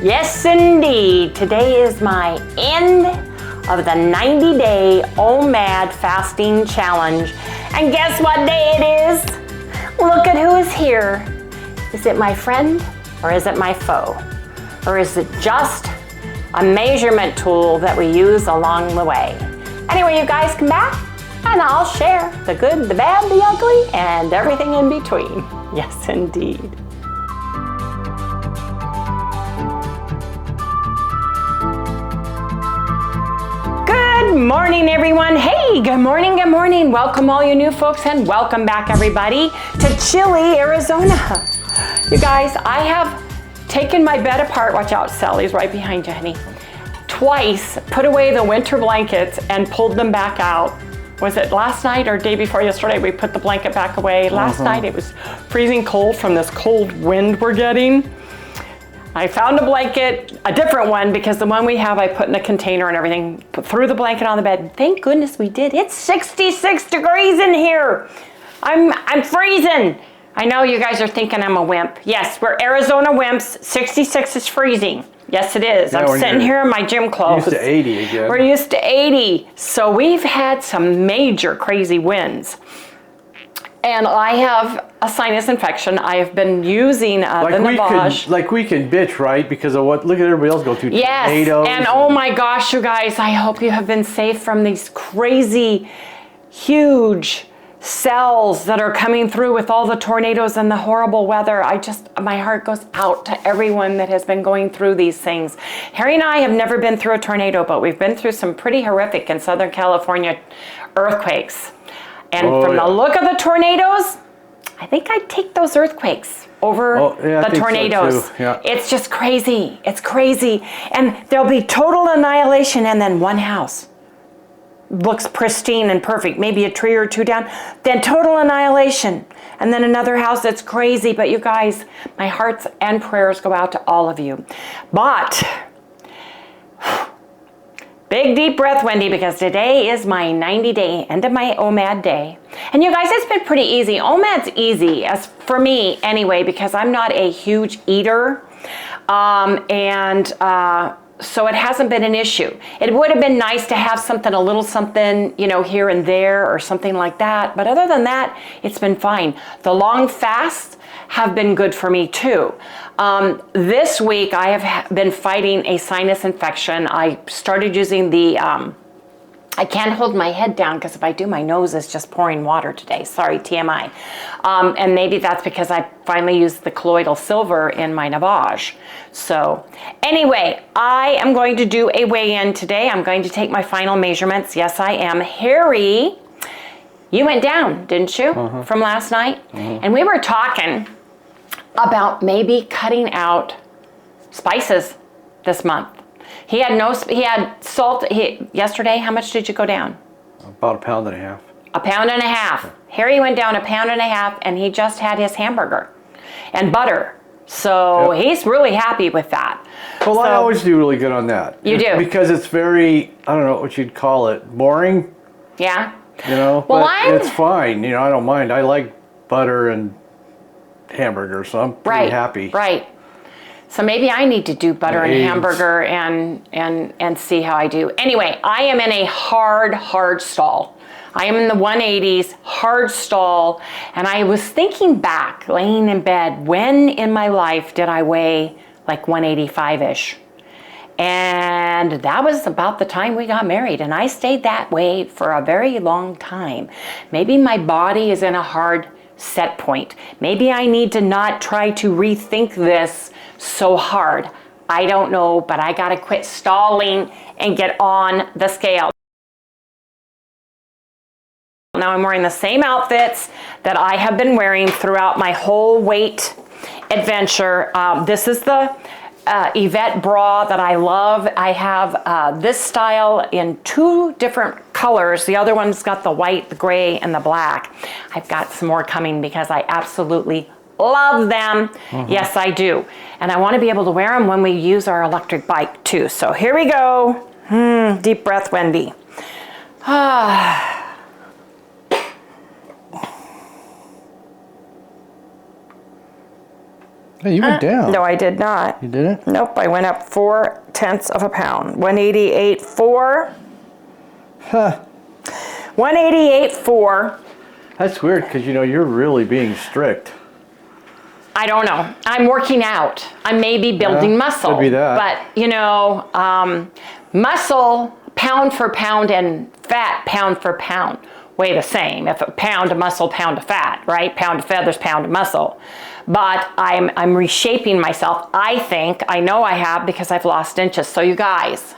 Yes, indeed. Today is my end of the 90-day OMAD fasting challenge. And guess what day it is? Look at who is here. Is it my friend or is it my foe? Or is it just a measurement tool that we use along the way? Anyway, you guys come back and I'll share the good, the bad, the ugly, and everything in between. Yes, indeed. Good morning, everyone. Hey, good morning, good morning. Welcome all you new folks and welcome back everybody to chilly Arizona. You guys, I have taken my bed apart. Watch out, Sally's right behind you, honey. Twice, put away the winter blankets and pulled them back out. Was it last night or day before yesterday? We put the blanket back away. Last night it was freezing cold from this cold wind we're getting. I found a blanket, a different one, because the one we have I put in a container and everything, threw the blanket on the bed. Thank goodness we did. It's 66 degrees in here. I'm freezing. I know you guys are thinking I'm a wimp. Yes, we're Arizona wimps. 66 is freezing. Yes, it is. Yeah, I'm sitting here in my gym clothes. Used to 80 again. We're used to 80. So we've had some major crazy winds. And I have a sinus infection. I have been using the Navage. Like we can bitch, right? Because of what, look at everybody else go through. Yes, tornadoes. And oh my gosh, you guys, I hope you have been safe from these crazy, huge cells that are coming through with all the tornadoes and the horrible weather. My heart goes out to everyone that has been going through these things. Harry and I have never been through a tornado, but we've been through some pretty horrific in Southern California earthquakes. And from the look of the tornadoes, I think I'd take those earthquakes over the tornadoes. So yeah. It's just crazy. It's crazy. And there'll be total annihilation and then one house looks pristine and perfect, maybe a tree or two down, then total annihilation. And then another house that's crazy. But you guys, my hearts and prayers go out to all of you. But big deep breath, Wendy, because today is my 90-day end of my OMAD day. And you guys, it's been pretty easy. OMAD's easy, as for me anyway, because I'm not a huge eater. So it hasn't been an issue. It would have been nice to have something, a little something, here and there or something like that. But other than that, it's been fine. The long fasts have been good for me too. This week I have been fighting a sinus infection. I started using I can't hold my head down because if I do, my nose is just pouring water today. Sorry, TMI. And maybe that's because I finally used the colloidal silver in my Navage. So anyway, I am going to do a weigh-in today. I'm going to take my final measurements. Yes, I am. Harry, you went down, didn't you, from last night? And we were talking about maybe cutting out spices this month. He had salt. Yesterday, how much did you go down? About a pound and a half. A pound and a half. Harry went down a pound and a half, and he just had his hamburger and butter. So he's really happy with that. Well, I always do really good on that. You do? Because it's very, I don't know what you'd call it, boring. Yeah. Well, but it's fine. I don't mind. I like butter and hamburger, so I'm pretty happy. Right. So maybe I need to do butter and hamburger and see how I do. Anyway, I am in a hard stall. I am in the 180s, hard stall. And I was thinking back, laying in bed, when in my life did I weigh like 185-ish? And that was about the time we got married. And I stayed that way for a very long time. Maybe my body is in a hard set point. Maybe I need to not try to rethink this so hard. I don't know, but I gotta quit stalling and get on the scale. Now I'm wearing the same outfits that I have been wearing throughout my whole weight adventure. This is the Yvette bra that I love. I have this style in 2 different colors. The other one's got the white, the gray, and the black. I've got some more coming because I absolutely love them. Yes, I do. And I want to be able to wear them when we use our electric bike too. So here we go. Deep breath, Wendy. Hey, you went down. No, I did not. You didn't? Nope, I went up 4/10 of a pound. 188.4. Huh. 188.4. That's weird because, you know, you're really being strict. I don't know. I'm working out. I may be building muscle. Could be that. But, you know, muscle, pound for pound, and fat, pound for pound, weigh the same. If a pound of muscle, pound of fat, right? Pound of feathers, pound of muscle. But I'm reshaping myself. I think, I know I have, because I've lost inches. So you guys,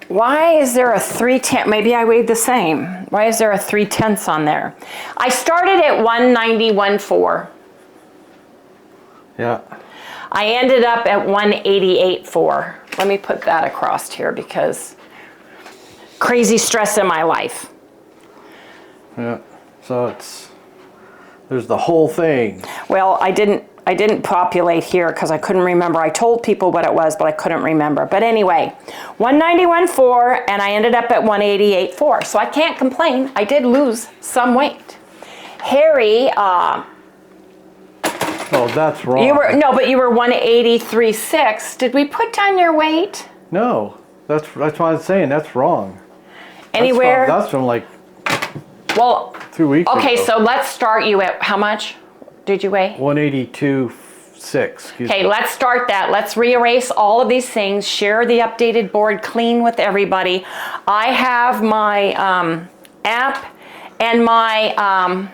why is there a 3/10? Maybe I weighed the same. Why is there a 3/10 on there? I started at 191.4. Yeah. I ended up at 188.4. Let me put that across here because crazy stress in my life. Yeah. So there's the whole thing. Well, I didn't populate here because I couldn't remember. I told people what it was, but I couldn't remember. But anyway, 191.4, and I ended up at 188.4. So I can't complain. I did lose some weight. Harry, Oh, that's wrong. you were 183.6. Did we put down your weight No, that's what I'm saying. That's wrong. anywhere? That's from like Well, 2 weeks okay, ago. so let's start you at how much did you weigh? 182.6. Okay, let's start that. Let's re-erase all of these things, share the updated board clean with everybody. I have my app and my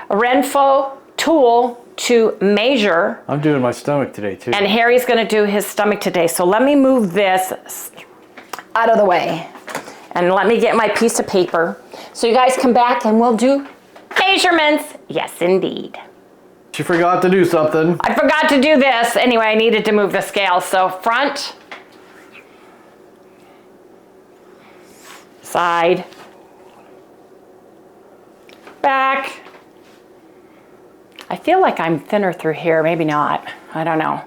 Renfo tool to measure. I'm doing my stomach today too. And Harry's gonna do his stomach today. So let me move this out of the way. And let me get my piece of paper. So you guys come back and we'll do measurements. Yes, indeed. She forgot to do something. I forgot to do this. Anyway, I needed to move the scale. So front, side, back. I feel like I'm thinner through here. Maybe not. I don't know.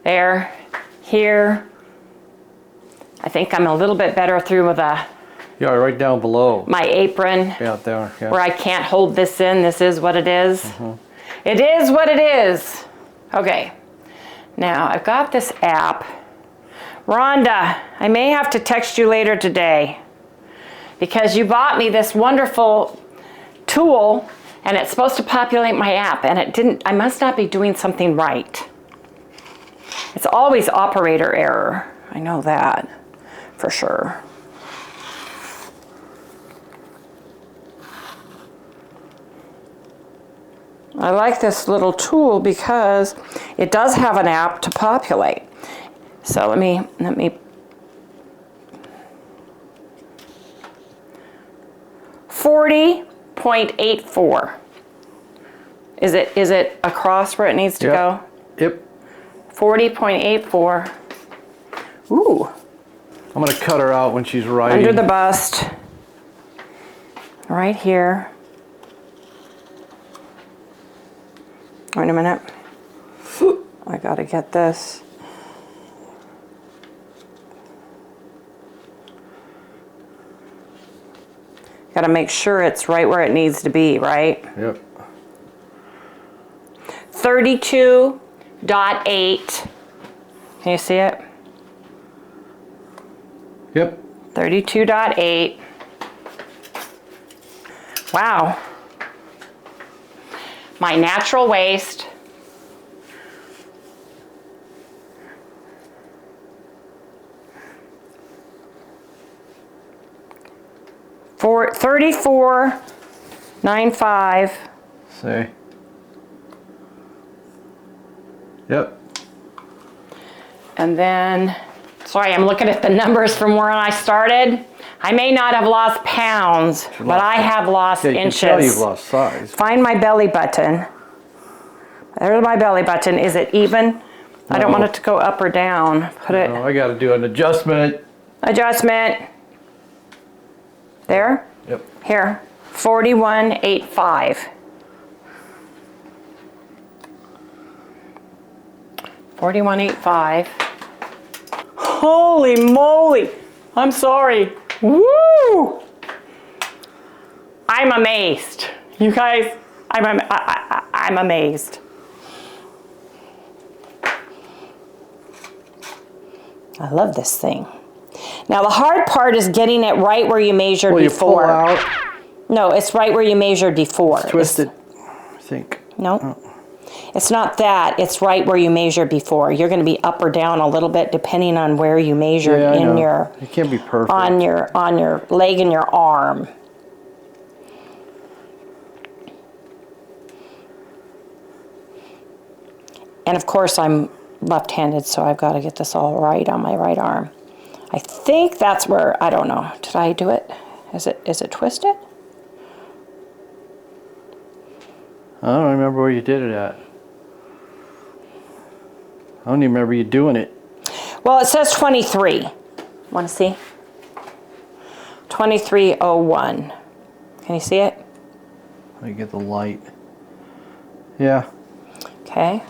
There, here. I think I'm a little bit better through with Yeah, right down below. my apron. Yeah, there. Yeah. Where I can't hold this in. This is what it is. It is what it is. Okay. Now, I've got this app. Rhonda, I may have to text you later today because you bought me this wonderful tool and it's supposed to populate my app and it didn't. I must not be doing something right. It's always operator error. I know that for sure. I like this little tool because it does have an app to populate. So let me 40.84. Is it across where it needs to go? Yep. 40.84. Ooh. I'm gonna cut her out when she's writing. Under the bust. Right here. Wait a minute. I gotta get this. Gotta make sure it's right where it needs to be, right? Yep. 32.8. Can you see it? Yep. 32.8. Wow. My natural waist. For 34.95. See. Yep. And then, sorry, I'm looking at the numbers from where I started. I may not have lost pounds, but I have lost inches. You can tell you've lost size. Find my belly button. There's my belly button. Is it even? No. I don't want it to go up or down. Put it. I got to do an adjustment. Adjustment. There? Yep. Here. 41.85. 41.85. Holy moly. I'm sorry. Woo! I'm amazed. You guys, I'm amazed. I love this thing. Now the hard part is getting it right where you measured before. You pull out. No, it's right where you measured before. It's twisted, I think. No. Oh. It's not that. It's right where you measured before. You're going to be up or down a little bit depending on where you measured in your. It can't be perfect. On your leg and your arm. And of course I'm left-handed, so I've got to get this all right on my right arm. I think that's where, I don't know. Did I do it? Is it twisted? I don't remember where you did it at. I don't even remember you doing it. Well, it says 23. Want to see? 2301. Can you see it? Let me get the light. Yeah. Okay.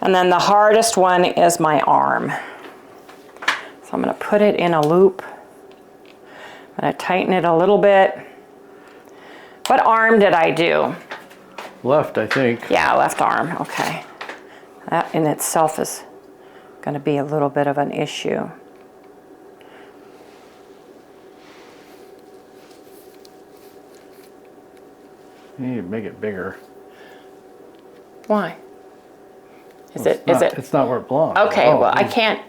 And then the hardest one is my arm. So I'm going to put it in a loop. I'm going to tighten it a little bit. What arm did I do? Left, I think. Yeah, left arm. Okay. That in itself is going to be a little bit of an issue. You need to make it bigger. Why? Is Well, it? It's not where it belongs. Okay. Oh, well, I can't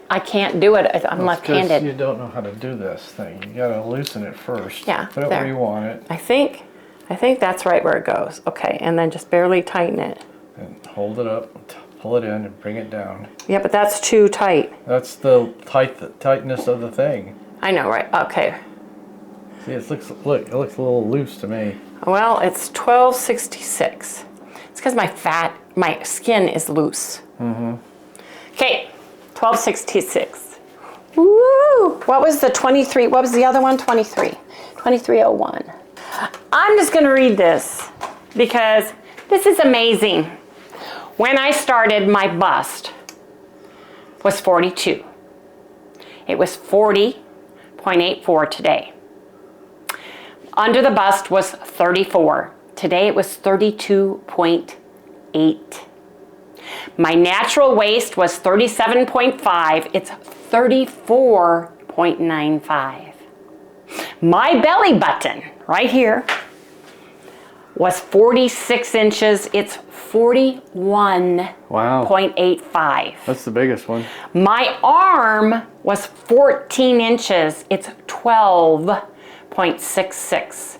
do it. I'm left-handed. You don't know how to do this thing. You got to loosen it first. Yeah. Put it where you want it. I think that's right where it goes. Okay, and then just barely tighten it. And hold it up, pull it in, and bring it down. Yeah, but that's too tight. That's the tightness of the thing. I know, right? Okay. See, it looks a little loose to me. Well, it's 1266. It's because my skin is loose. Mm-hmm. Okay, 1266. Woo! What was the 23? What was the other one? 23. 2301. I'm just going to read this because this is amazing. When I started, my bust was 42. It was 40.84 today. Under the bust was 34. Today it was 32.8. My natural waist was 37.5. It's 34.95. My belly button, right here, was 46 inches. It's 41.85. Wow. That's the biggest one. My arm was 14 inches. It's 12.66.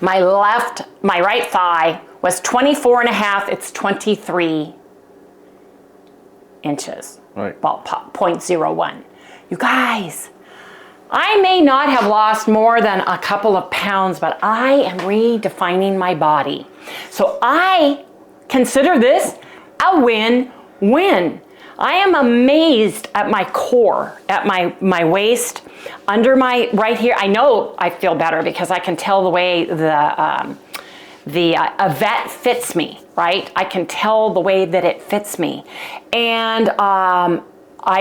My right thigh was 24 and a half. It's 23 inches. Right. Well, 0.01. You guys, I may not have lost more than a couple of pounds, but I am redefining my body. So I consider this a win-win. I am amazed at my core, at my waist, under my right here. I know I feel better because I can tell the way the Yvette fits me, right? I can tell the way that it fits me. And I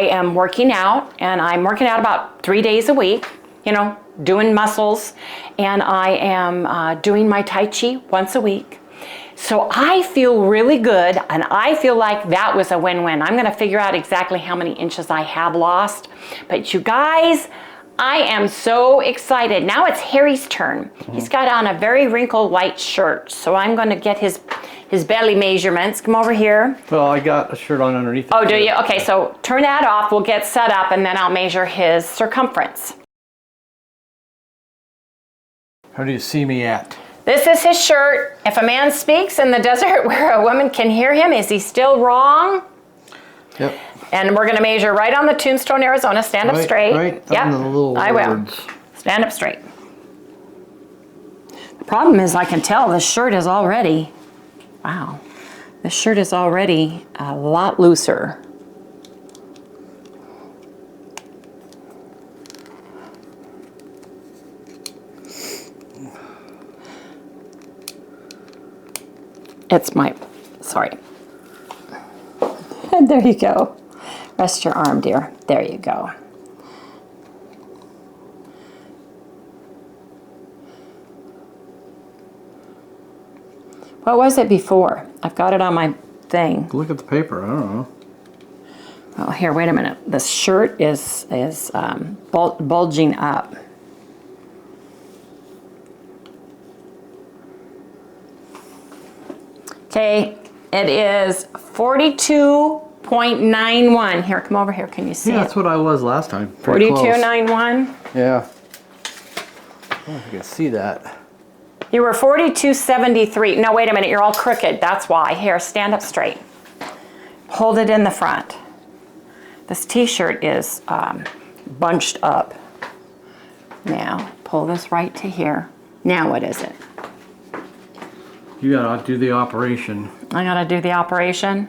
am working out, and I'm working out about 3 days a week, you know, doing muscles, and I am doing my Tai Chi once a week. So I feel really good, and I feel like that was a win-win. I'm gonna figure out exactly how many inches I have lost. But you guys, I am so excited. Now it's Harry's turn. Mm-hmm. He's got on a very wrinkled white shirt, so I'm gonna get his belly measurements. Come over here. Well, I got a shirt on underneath. Oh, do you? Okay, so turn that off. We'll get set up, and then I'll measure his circumference. How do you see me at? This is his shirt. If a man speaks in the desert where a woman can hear him, is he still wrong? Yep. And we're going to measure right on the Tombstone, Arizona. Stand up straight. Right yep. on the little I will. words. Stand up straight. The problem is I can tell this shirt is already, wow, this shirt is already a lot looser. It's my, sorry. There you go. Rest your arm, dear. There you go. What was it before? I've got it on my thing. Look at the paper. I don't know. Oh, here, wait a minute. The shirt is bulging up. Okay, it is 42.91. Here, come over here. Can you see Yeah, it? that's what I was last time. Pretty close. 42.91. Yeah. I don't know if you can see that. You were 42.73. No, wait a minute. You're all crooked. That's why. Here, stand up straight. Hold it in the front. This t-shirt is bunched up. Now, pull this right to here. Now, what is it? You gotta do the operation. I gotta do the operation.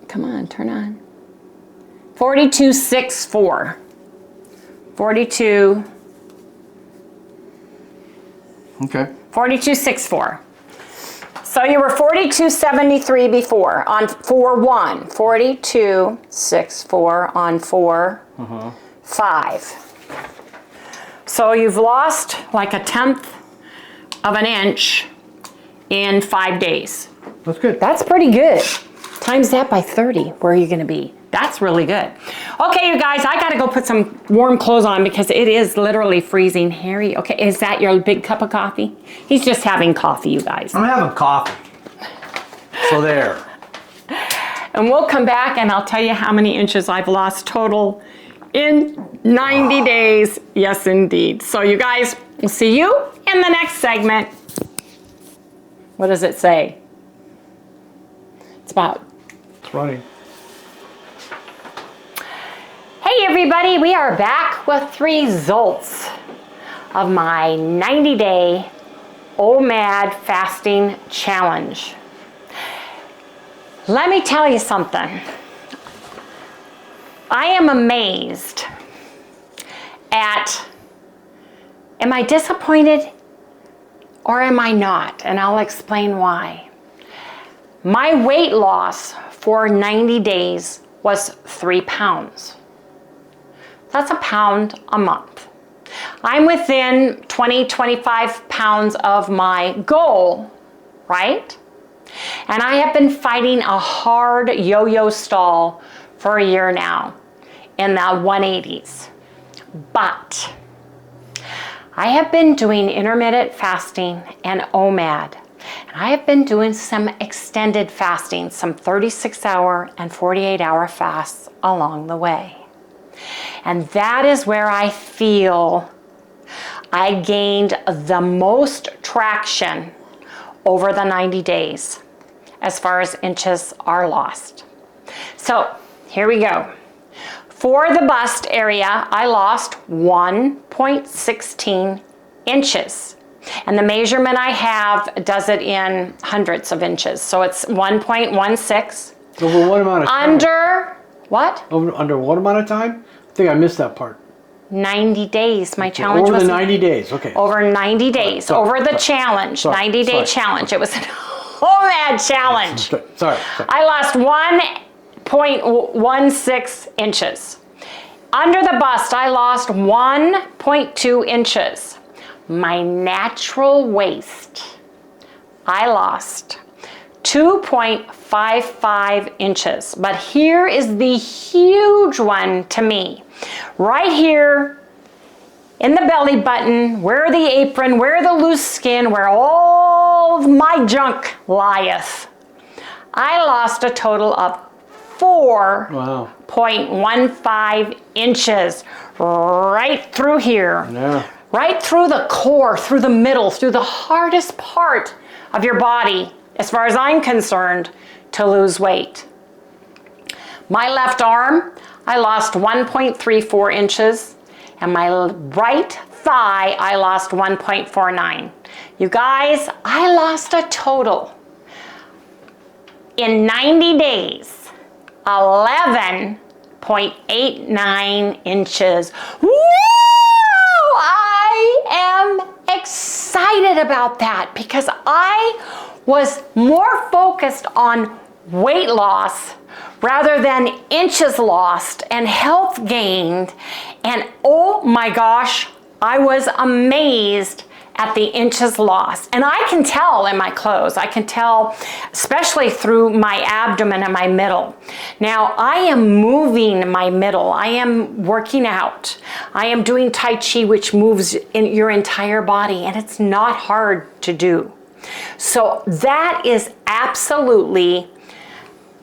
Come on, turn on. 42.64. 42. Okay. 42.64. So you were 42.73 before on 4-1. 42.64 on 4-5. So you've lost like 1/10 of an inch in 5 days. That's good. That's pretty good. Times that by 30, where are you gonna be? That's really good. Okay, you guys, I gotta go put some warm clothes on because it is literally freezing. Harry, okay, is that your big cup of coffee? He's just having coffee, you guys. I'm having coffee. So there. And we'll come back and I'll tell you how many inches I've lost total in 90 days. Yes, indeed. So you guys, we'll see you in the next segment. What does it say? It's about... It's running. Hey everybody, we are back with results of my 90-day OMAD fasting challenge. Let me tell you something. I am amazed at, am I disappointed or am I not? And I'll explain why. My weight loss for 90 days was 3 pounds. That's 1 pound a month. I'm within 20-25 pounds of my goal, right? And I have been fighting a hard yo-yo stall for a year now in the 180s. But I have been doing intermittent fasting and OMAD. And I have been doing some extended fasting, some 36-hour and 48-hour fasts along the way. And that is where I feel I gained the most traction over the 90 days as far as inches are lost. So here we go. For the bust area, I lost 1.16 inches. And the measurement I have does it in hundredths of inches. So it's 1.16. Over what amount of time? Under what? Under what amount of time? I think I missed that part. 90 days. My challenge over was... the 90 days, okay. Over 90 days. Sorry, over the challenge. 90-day challenge. Sorry. It was an OMAD challenge. Sorry. I lost 1.16 inches. Under the bust, I lost 1.2 inches. My natural waist, I lost 2.55 inches. But here is the huge one to me. Right here in the belly button, where the apron, where the loose skin, where all of my junk lieth. I lost a total of 4.15 inches right through here. Yeah. Right through the core, through the middle, through the hardest part of your body, as far as I'm concerned, to lose weight. My left arm, I lost 1.34 inches, and my right thigh, I lost 1.49. You guys, I lost a total in 90 days, 11.89 inches. Woo! I am excited about that because I was more focused on weight loss rather than inches lost and health gained. And oh my gosh, I was amazed at the inches lost. And I can tell in my clothes. I can tell, especially through my abdomen and my middle. Now, I am moving my middle. I am working out. I am doing Tai Chi, which moves in your entire body, and it's not hard to do. So that is absolutely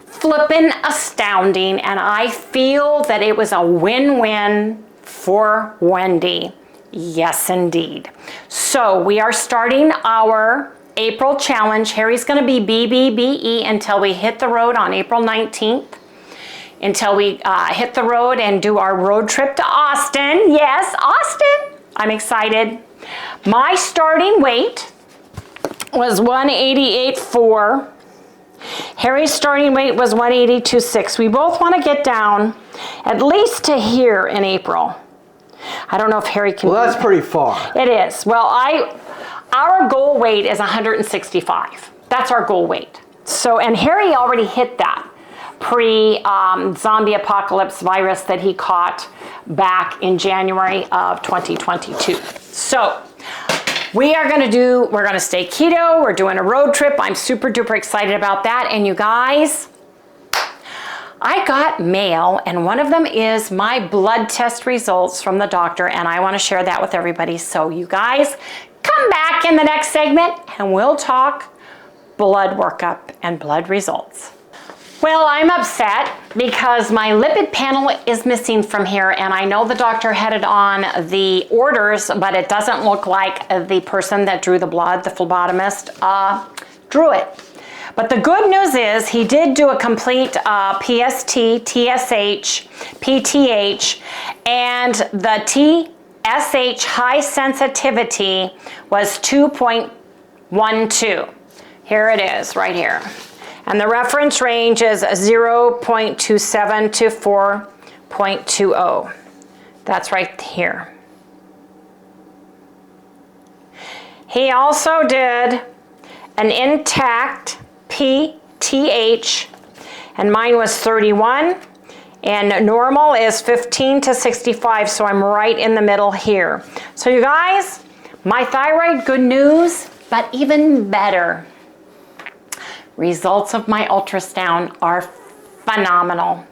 flippin' astounding, and I feel that it was a win-win for Wendy. Yes, indeed. So we are starting our April challenge. Harry's going to be BBBE until we hit the road on April 19th. Until we hit the road and do our road trip to Austin. Yes, Austin. I'm excited. My starting weight was 188.4. Harry's starting weight was 182.6. We both want to get down at least to here in April. I don't know if Harry can. Well, that's pretty far. It is. Well, our goal weight is 165. That's our goal weight. So, and Harry already hit that pre-zombie apocalypse virus that he caught back in January of 2022. So, we're going to stay keto. We're doing a road trip. I'm super duper excited about that. And you guys, I got mail, and one of them is my blood test results from the doctor, and I want to share that with everybody. So you guys, come back in the next segment, and we'll talk blood workup and blood results. Well, I'm upset because my lipid panel is missing from here, and I know the doctor had it on the orders, but it doesn't look like the person that drew the blood, the phlebotomist, drew it. But the good news is he did do a complete PST, TSH, PTH, and the TSH high sensitivity was 2.12. Here it is, right here. And the reference range is 0.27 to 4.20. That's right here. He also did an intact PTH, and mine was 31, and normal is 15 to 65, so I'm right in the middle here. So you guys, my thyroid, good news, but even better. Results of my ultrasound are phenomenal.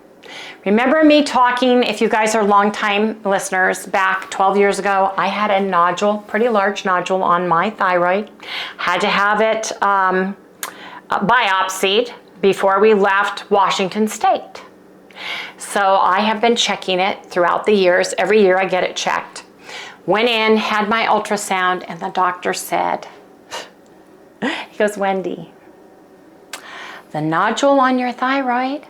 Remember me talking, if you guys are longtime listeners, back 12 years ago, I had a nodule, pretty large nodule on my thyroid. Had to have it biopsied before we left Washington State. So I have been checking it throughout the years. Every year I get it checked. Went in, had my ultrasound, and the doctor said, he goes, Wendy, the nodule on your thyroid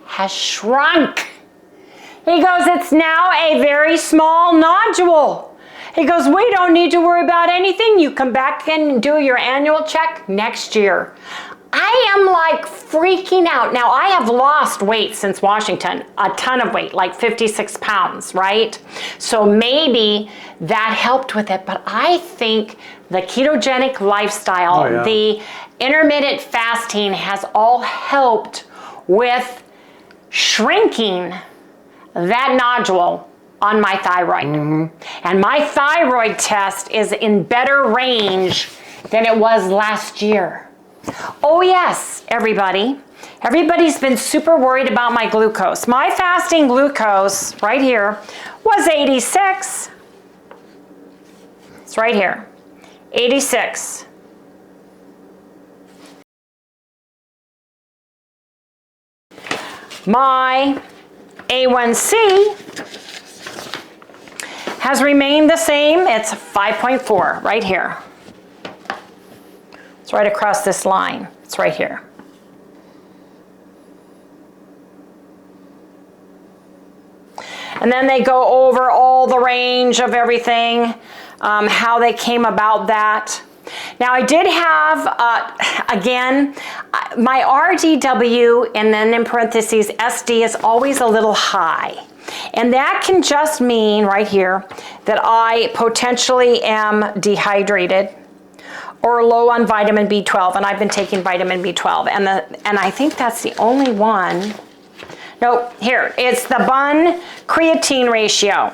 has shrunk. He goes, it's now a very small nodule. He goes, we don't need to worry about anything. You come back and do your annual check next year. I am like freaking out. Now, I have lost weight since Washington, a ton of weight, like 56 pounds, right? So maybe that helped with it, but I think the ketogenic lifestyle, the intermittent fasting has all helped with shrinking that nodule on my thyroid. And my thyroid test is in better range than it was last year. Oh yes, everybody. Everybody's been super worried about my glucose. My fasting glucose right here was 86. It's right here, 86. My A1C has remained the same. It's 5.4 right here. It's right across this line. It's right here. And then they go over all the range of everything, how they came about that. Now I did have, again, my RDW, and then in parentheses, SD is always a little high. And that can just mean right here that I potentially am dehydrated or low on vitamin B12, and I've been taking vitamin B12, and I think that's the only one. No, here, it's the bun creatine ratio.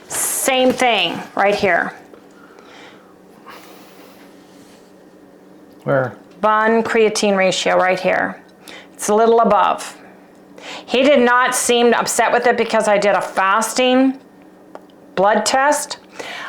Same thing right here. Where? Bun creatine ratio right here. It's a little above. He did not seem upset with it because I did a fasting blood test.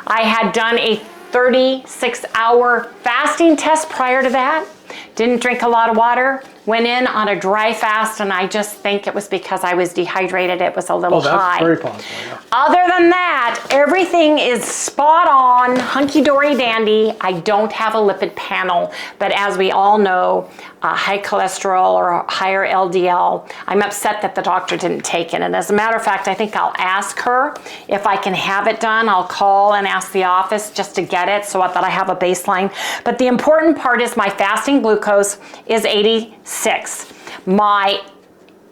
I had done a 36-hour fasting test prior to that. Didn't drink a lot of water. Went in on a dry fast, and I just think it was because I was dehydrated. It was a little high. Very possible, yeah. Other than that, everything is spot on, hunky-dory dandy. I don't have a lipid panel, but as we all know, high cholesterol or higher LDL, I'm upset that the doctor didn't take it. And as a matter of fact, I think I'll ask her if I can have it done. I'll call and ask the office just to get it so that I have a baseline. But the important part is my fasting glucose is 86. My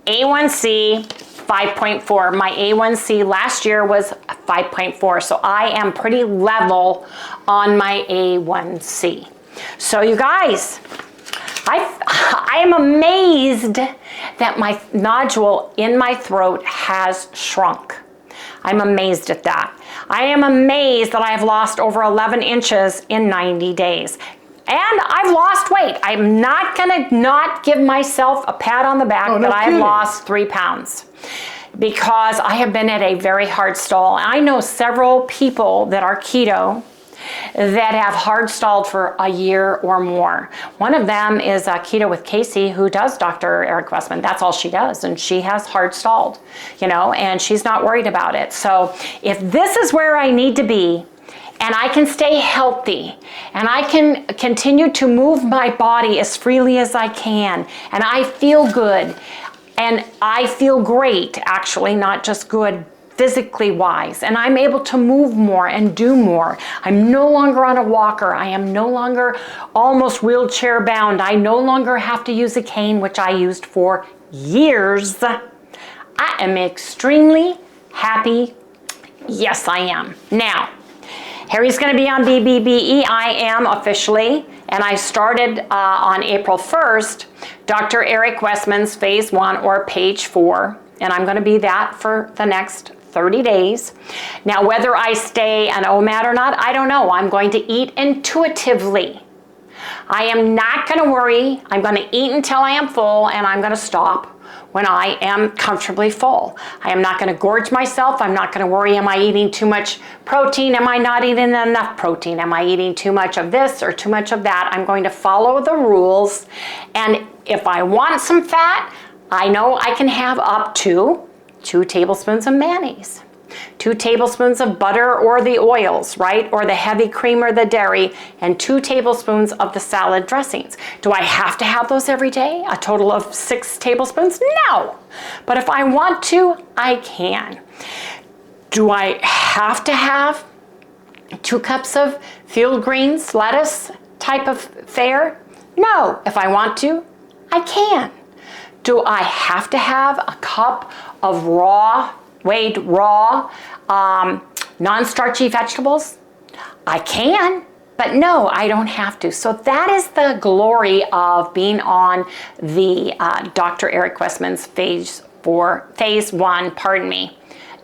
A1C, 5.4. My A1C last year was 5.4. So I am pretty level on my A1C. So you guys, I am amazed that my nodule in my throat has shrunk. I'm amazed at that. I am amazed that I have lost over 11 inches in 90 days. And I've lost weight. I'm not gonna not give myself a pat on the back that I've lost 3 pounds, because I have been at a very hard stall. I know several people that are keto that have hard stalled for a year or more. One of them is Keto with Casey, who does Dr. Eric Westman. That's all she does, and she has hard stalled, you know, and she's not worried about it. So if this is where I need to be, and I can stay healthy, and I can continue to move my body as freely as I can, and I feel good, and I feel great, actually, not just good physically wise, and I'm able to move more and do more. I'm no longer on a walker. I am no longer almost wheelchair bound. I no longer have to use a cane, which I used for years. I am extremely happy. Yes, I am. Now, Harry's going to be on BBBE. I am officially, and I started on April 1st, Dr. Eric Westman's Phase 1 or Page 4, and I'm going to be that for the next 30 days. Now, whether I stay an OMAD or not, I don't know. I'm going to eat intuitively. I am not going to worry. I'm going to eat until I am full, and I'm going to stop when I am comfortably full. I am not going to gorge myself. I'm not going to worry, am I eating too much protein? Am I not eating enough protein? Am I eating too much of this or too much of that? I'm going to follow the rules. And if I want some fat, I know I can have up to 2 tablespoons of mayonnaise, 2 tablespoons of butter or the oils, right? Or the heavy cream or the dairy, and 2 tablespoons of the salad dressings. Do I have to have those every day? A total of 6 tablespoons? No. But if I want to, I can. Do I have to have 2 cups of field greens, lettuce type of fare? No. If I want to, I can. Do I have to have a cup of weighed raw, non-starchy vegetables? I can, but no, I don't have to. So that is the glory of being on the Dr. Eric Westman's Phase 1,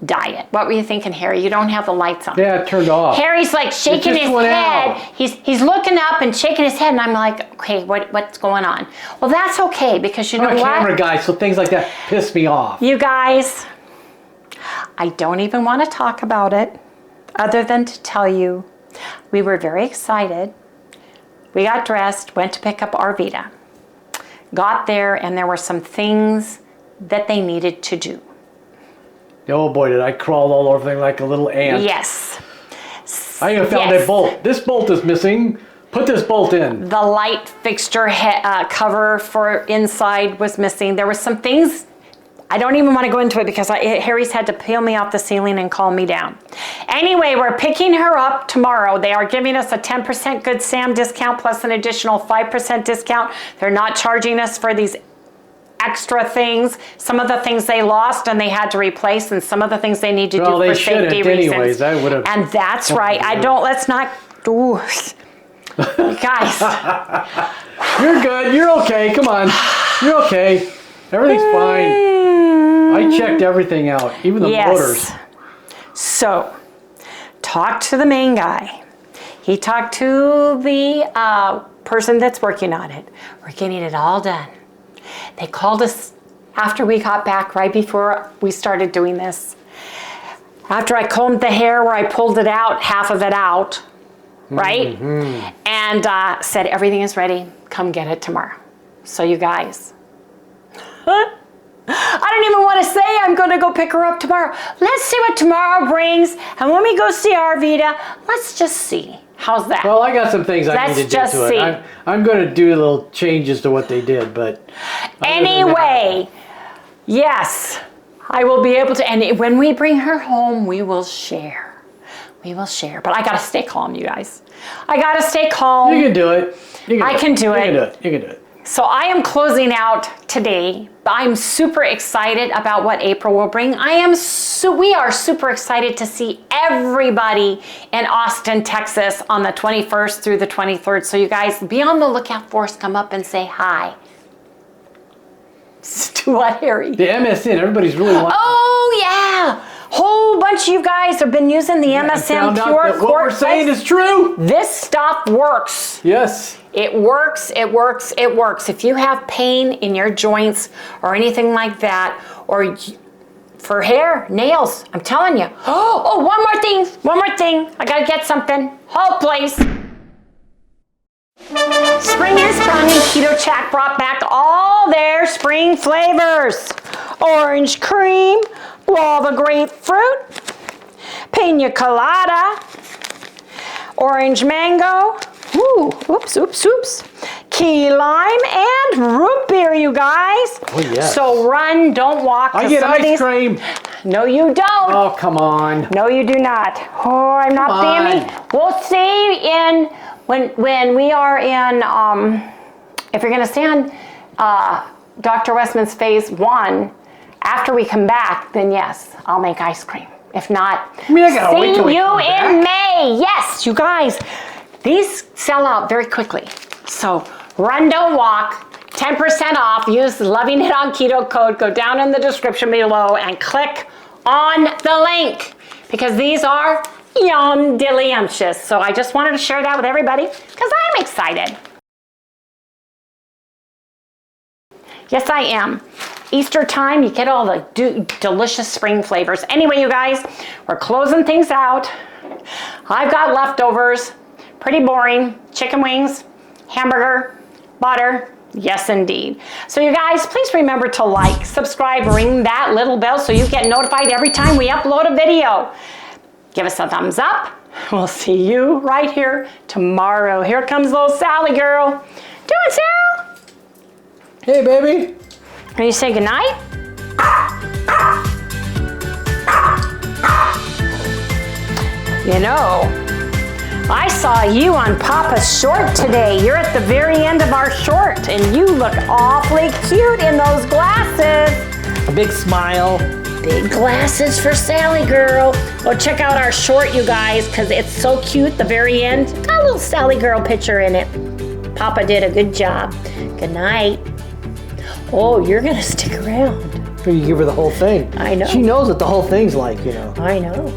diet. What were you thinking, Harry? You don't have the lights on. Yeah, it turned off. Harry's like shaking his head. He's looking up and shaking his head, and I'm like, okay, what's going on? Well, that's okay, because you know what? I'm a camera guy, so things like that piss me off. You guys, I don't even want to talk about it, other than to tell you we were very excited. We got dressed, went to pick up Arvita. Got there, and there were some things that they needed to do. Oh boy, did I crawl all over things like a little ant. Yes. I even found a bolt. This bolt is missing. Put this bolt in. The light fixture cover for inside was missing. There were some things, I don't even want to go into it because Harry's had to peel me off the ceiling and calm me down. Anyway, we're picking her up tomorrow. They are giving us a 10% Good Sam discount plus an additional 5% discount. They're not charging us for these extra things. Some of the things they lost and they had to replace, and some of the things they need to do for safety reasons. Anyways, I would have. And that's right. Let's not do. Guys. You're good. You're okay. Come on. You're okay. Everything's fine. I checked everything out, even the motors. So, talk to the main guy. He talked to the person that's working on it. We're getting it all done. They called us after we got back, right before we started doing this. After I combed the hair where I pulled it out, half of it out, right? And said, everything is ready. Come get it tomorrow. So you guys, I don't even want to say I'm going to go pick her up tomorrow. Let's see what tomorrow brings. And when we go see Arvita, let's just see. How's that? Well, I got some things I need to do to it. I'm going to do little changes to what they did, but... Anyway, yes, I will be able to, and when we bring her home, we will share. We will share. But I got to stay calm, you guys. I got to stay calm. You can do it. I can do it. You can do it. So I am closing out today. I'm super excited about what April will bring. We are super excited to see everybody in Austin, Texas on the 21st through the 23rd. So you guys be on the lookout for us. Come up and say hi. To what, Harry? The MSN, everybody's really wanting. Oh yeah, whole bunch of you guys have been using the MSM Pure. What we're saying is true. This stuff works. Yes. It works, it works, it works. If you have pain in your joints or anything like that, or for hair, nails, I'm telling you. Oh, one more thing. I gotta get something. Hold, please. Spring is sprung and KetoChow brought back all their spring flavors. Orange cream, guava grapefruit, pina colada, orange mango, key lime, and root beer, you guys. Oh, yes. So run, don't walk. I get ice cream. No, you don't. Oh, come on. No, you do not. Oh, I'm not being mean. We'll see in... When we are in, if you're going to stay on Dr. Westman's phase 1, after we come back, then yes, I'll make ice cream. If not, I gotta wait till we come see you in May. Yes, you guys, these sell out very quickly. So run, don't walk, 10% off. Use Loving It on Keto code. Go down in the description below and click on the link because these are yum delicious. So I just wanted to share that with everybody because I'm excited. Yes, I am. Easter time, you get all the delicious spring flavors. Anyway, you guys, we're closing things out. I've got leftovers, pretty boring, chicken wings, hamburger, butter. Yes, indeed. So you guys, please remember to like, subscribe, ring that little bell so you get notified every time we upload a video. Give us a thumbs up. We'll see you right here tomorrow. Here comes little Sally girl. Doing, Sal? Hey, baby. Are you saying goodnight? You know, I saw you on Papa's short today. You're at the very end of our short, and you look awfully cute in those glasses. A big smile. Big glasses for Sally girl. Go check out our short, you guys, because it's so cute. The very end, got a little Sally girl picture in it. Papa did a good job. Good night. Oh, you're gonna stick around. You give her the whole thing. I know. She knows what the whole thing's like, you know. I know.